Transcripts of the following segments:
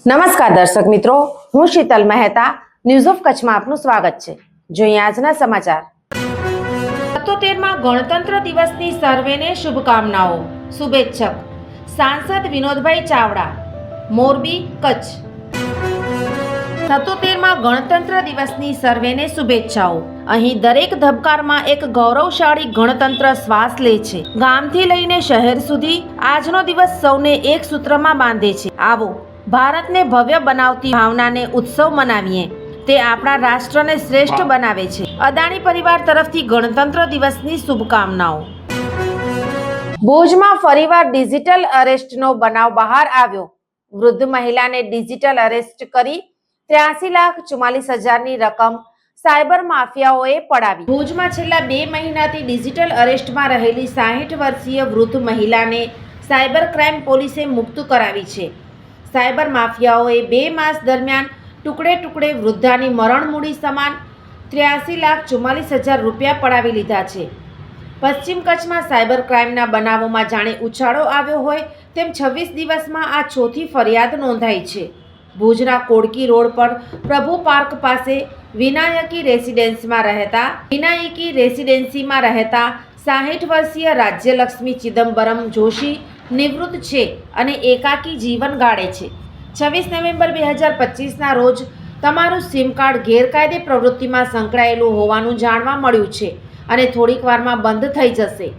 નમસ્કાર દર્શક મિત્રો, હું શીતલ મહેતા. ન્યૂઝ ઓફ કચ્છમાં આપનું સ્વાગત છે. જોઈએ આજના સમાચાર. 77માં ગણતંત્ર દિવસની સર્વેને શુભકામનાઓ. શુભેચ્છક સાંસદ વિનોદભાઈ ચાવડા, મોરબી, કચ્છ. 77માં ગણતંત્ર દિવસની સર્વેને શુભેચ્છાઓ. અહીં દરેક ધબકારમાં એક ગૌરવશાળી ગણતંત્ર શ્વાસ લે છે. ગામથી લઈને શહેર સુધી આજનો દિવસ સૌને એક સૂત્રમાં બાંધે છે. આવો ભારતને ભવ્ય બનાવતી ભાવનાને ઉત્સવ મનાવીએ. તે આપણા રાષ્ટ્રને શ્રેષ્ઠ બનાવે છે. અદાણી પરિવાર તરફથી ગણતંત્ર દિવસની શુભકામનાઓ. ભુજમાં ફરીવાર ડિજિટલ અરેસ્ટનો બનાવ બહાર આવ્યો. વૃદ્ધ મહિલાને ડિજિટલ અરેસ્ટ કરી 83,44,000ની રકમ સાયબર માફિયાઓએ પડાવી. ભુજમાં છેલ્લા 2 મહિનાથી ડિજિટલ અરેસ્ટમાં રહેલી 60 વર્ષીય વૃદ્ધ મહિલાને સાયબર ક્રાઇમ પોલીસે મુક્ત કરાવી છે. સાયબર માફિયાઓએ 2 માસ દરમિયાન ટુકડે ટુકડે વૃદ્ધાની મરણ મૂડી સમાન 83,44,000 રૂપિયા પડાવી લીધા છે. પશ્ચિમ કચ્છમાં સાયબર ક્રાઇમના બનાવોમાં જાણે ઉછાળો આવ્યો હોય તેમ 26 દિવસમાં આ ચોથી ફરિયાદ નોંધાઈ છે. ભુજના કોડકી રોડ પર પ્રભુ પાર્ક પાસે વિનાયકી રેસિડેન્સીમાં રહેતા 60 વર્ષીય રાજ્યલક્ષ્મી ચિદમ્બરમ જોશી નિવૃત્ત છે અને એકાકી જીવન ગાળે છે. 26 નવેમ્બર 2025ના રોજ તમારું સિમ કાર્ડ ગેરકાયદે પ્રવૃત્તિમાં સંકળાયેલું હોવાનું જાણવા મળ્યું છે અને થોડીક વારમાં બંધ થઈ જશે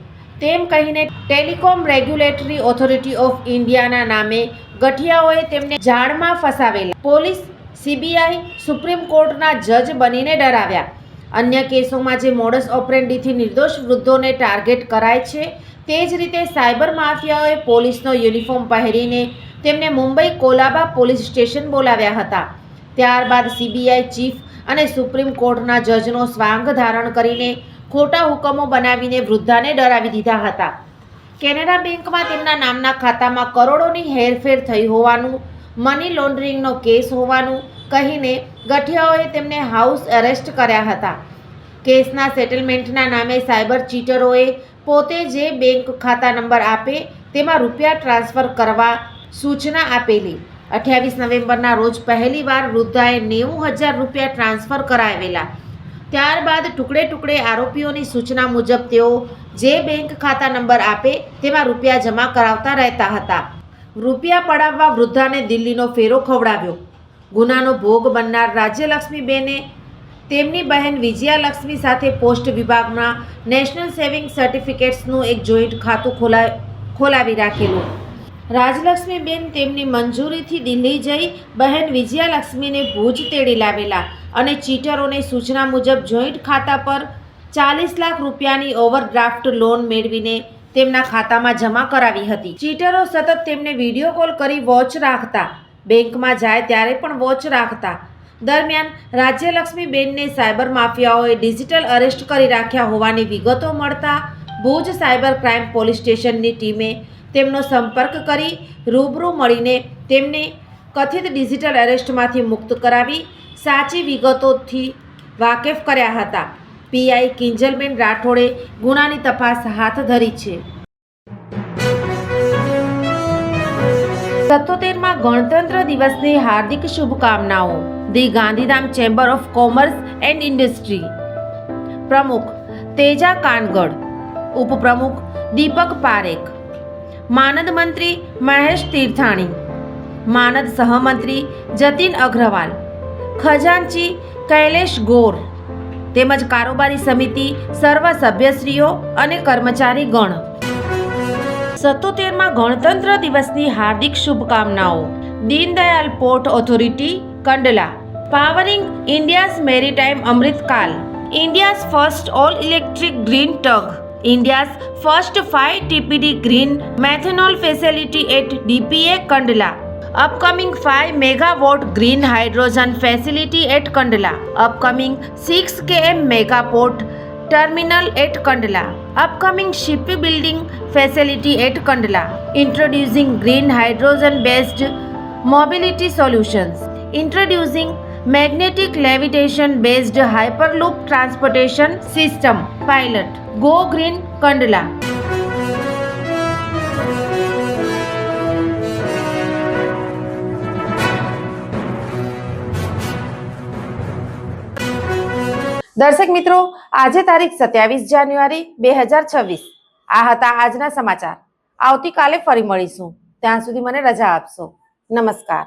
તેમ કહીને ટેલિકોમ રેગ્યુલેટરી ઓથોરિટી ઓફ ઇન્ડિયાના નામે ગઠિયાઓએ તેમને જાળમાં ફસાવેલા. પોલીસ, સીબીઆઈ, સુપ્રીમ કોર્ટના જજ બનીને ડરાવ્યા. અન્ય કેસોમાં જે મોડસ ઓપરેન્ડીથી નિર્દોષ વૃદ્ધોને ટાર્ગેટ કરાય છે તે જ રીતે સાયબર માફિયાઓએ પોલીસનો યુનિફોર્મ પહેરીને તેમને મુંબઈ કોલાબા પોલીસ સ્ટેશન બોલાવ્યા હતા. ત્યારબાદ સીબીઆઈ ચીફ અને સુપ્રીમ કોર્ટના જજનો સ્વાંગ ધારણ કરીને ખોટા હુકમો બનાવીને વૃદ્ધાને ડરાવી દીધા હતા. કેનેરા બેંકમાં તેમના નામના ખાતામાં કરોડોની હેરફેર થઈ હોવાનું, મની લોન્ડરિંગનો કેસ હોવાનું કહીને ગઠિયાઓએ તેમને હાઉસ એરેસ્ટ કર્યા હતા. કેસના સેટલમેન્ટના નામે સાયબર ચીટરોએ પોતે જે બેંક ખાતા નંબર આપે તેમાં રૂપિયા ટ્રાન્સફર કરવા સૂચના આપેલી. 28 નવેમ્બરના રોજ પહેલીવાર વૃદ્ધાએ 90,000 રૂપિયા ટ્રાન્સફર કરાવેલા. ત્યારબાદ ટુકડે ટુકડે આરોપીઓની સૂચના મુજબ તેઓ જે બેંક ખાતા નંબર આપે તેમાં રૂપિયા જમા કરાવતા રહેતા હતા. રૂપિયા પડાવવા વૃદ્ધાને દિલ્હીનો ફેરો ખવડાવ્યો. ગુનાનો ભોગ બનનાર રાજ્યલક્ષ્મીબેને તેમની બહેન વિજયાલક્ષ્મી સાથે પોસ્ટ વિભાગમાં નેશનલ સેવિંગ સર્ટિફિકેટ્સનું એક જોઈન્ટ ખાતું ખોલાવી રાખેલું. રાજલક્ષ્મીબેન તેમની મંજૂરીથી દિલ્હી જઈ બહેન વિજયાલક્ષ્મીને ભુજ તેડી લાવેલા અને ચીટરોને સૂચના મુજબ જોઈન્ટ ખાતા પર 40 લાખ રૂપિયાની ઓવરડ્રાફ્ટ લોન મેળવીને તેમના ખાતામાં જમા કરાવી હતી. ચીટરો સતત તેમને વિડીયો કોલ કરી વોચ રાખતા. બેંકમાં જાય ત્યારે પણ વોચ રાખતા. દરમિયાન રાજ્યલક્ષ્મીબેનને સાયબર માફિયાઓએ ડિજિટલ અરેસ્ટ કરી રાખ્યા હોવાની વિગતો મળતા ભુજ સાયબર ક્રાઇમ પોલીસ સ્ટેશનની ટીમે તેમનો સંપર્ક કરી રૂબરૂ મળીને તેમને કથિત ડિજિટલ અરેસ્ટમાંથી મુક્ત કરાવી સાચી વિગતોથી વાકેફ કર્યા હતા. પીઆઈ કિંજલબેન રાઠોડે ગુનાની તપાસ હાથ ધરી છે. 77માં ગણતંત્ર દિવસની હાર્દિક શુભકામનાઓ. The Gandhidham chamber of commerce and industry પ્રમુખ તેજા કાનગડ, ઉપપ્રમુખ દીપક પારેખ, માનદ મંત્રી મહેશ તીર્થાણી, માનદ સહમંત્રી જતીન અગ્રવાલ, ખજાનચી કૈલેશ ગોર તેમજ કારોબારી સમિતિ સર્વ સભ્યશ્રીઓ અને કર્મચારી ગણ. 77માં ગણતંત્ર દિવસની હાર્દિક શુભકામનાઓ. Deendayal port authority Kandla, powering India's maritime Amrit Kaal, India's first all electric green tug, India's first 5 TPD green methanol facility at DPA Kandla, upcoming 5 megawatt green hydrogen facility at Kandla, upcoming 6 km megaport terminal at Kandla, upcoming shipbuilding facility at Kandla, introducing green hydrogen based mobility solutions, introducing magnetic levitation based hyperloop transportation system pilot, go green Kandla. દર્શક મિત્રો, આજે તારીખ 27 જાન્યુઆરી 2026 આ હતા આજના સમાચાર. આવતીકાલે ફરી મળીશું. ત્યાં સુધી મને રજા આપશો. નમસ્કાર.